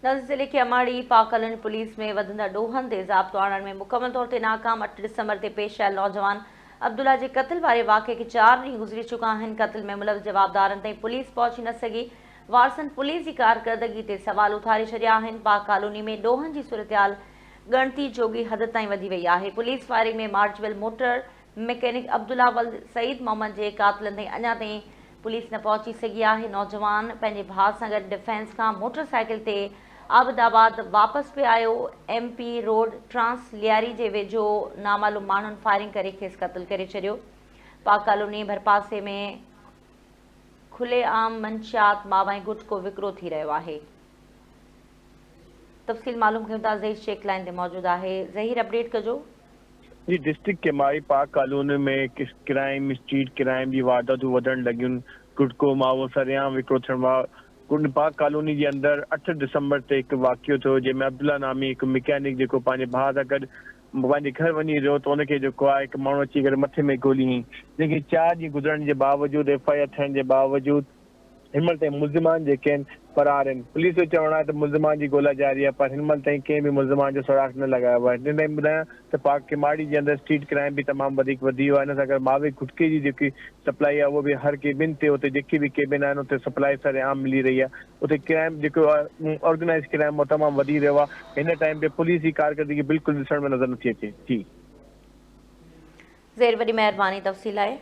नज़र जिले के अमाड़ी पाकलन पुलिस में वधंदा ॾोहनि ते ज़ाब्तो आणण में मुकमल तौर ते नाकाम 8 डिसंबर ते पेश आयल नौजवान अब्दुल्ला जे क़त्ल वारे वाक़े के 4 ॾींहं गुज़री चुका आहिनि। क़त्ल में मुलविस जवाबदारनि ताईं पुलिस पहुची न सघी। वारसनि पुलिस जी कारकर्दगी ते सवाल उथारे छॾिया आहिनि। पाक कॉलोनी में ॾोहनि जी सूरतहाल ॻणती जोगी हद ताईं वधी वई आहे। पुलिस फायरिंग में मार्चवेल मोटर मैकेनिक अब्दुल्ला वल्द सईद मोहम्मद जे कातिलनि ताईं अञा ताईं पुलिस न पहुची सघी आहे। नौजवान पंहिंजे भाउ सां गॾु डिफेंस खां मोटरसाइकिल ते आबदाबाद वापसि पे आयो। MP रोड ट्रांस लियारी जे वेझो नामालूम माण्हुनि फायरिंग करे खेसि क़त्ल करे छॾियो। पाक कॉलोनी भरपासे में खुलेआम मंशियात मावा ऐं गुटको विकिरो थी रहियो आहे। तफ़सील मालूम कयूं था, ज़हीर शेख लाइन ते मौजूदु आहे। ज़हीर, अपडेट कजो। जी, डिस्ट्रिक्ट के मारी पाक कॉलोनी में क्राइम स्ट्रीट क्राइम जी वारदातूं वधण लॻियूं। गुटको मावो सरेआम विकिरो थियण पाक कॉलोनी के अंदर 8 दिसंबर ते हिकु वाक़ियो थियो जंहिंमें अब्दुल्ला नामी हिकु मैकेनिक जेको पंहिंजे भाउ सां गॾु पंहिंजे घर वञी रहियो त उनखे जेको आहे हिकु माण्हू अची करे मथे में गोली हई, जंहिंखे 4 ॾींहं गुज़रण जे बावजूदि FIR थियण जे बावजूदि हिनमहिल ताईं मुल्ज़िमान जेके आहिनि फरार आहिनि। पुलिस जो चवणु आहे त मुल्ज़िमान जी ॻोल्हा जारी आहे, पर हिनमहिल ताईं कंहिं बि मुल्ज़िमान जो सुराग न लॻायो आहे। हिन ताईं ॿुधायां त पाक किमाड़ी जे अंदरि स्ट्रीट क्राइम बि तमामु वधीक वधी वियो आहे। हिन सां गॾु मावे गुटके जी जेकी सप्लाई आहे उहो बि हर केबिन ते उते जेकी बि केबिन आहिनि उते सप्लाई सरेआम मिली रही आहे। उते क्राइम जेको आहे ऑर्गेनाइज़ क्राइम तमामु वधी रहियो आहे। हिन टाइम ते पुलिस जी कारकर्दगी बिल्कुलु ॾिसण में नज़र नथी अचे। जी ज़ेर, वॾी महिरबानी तफ़सील आहे।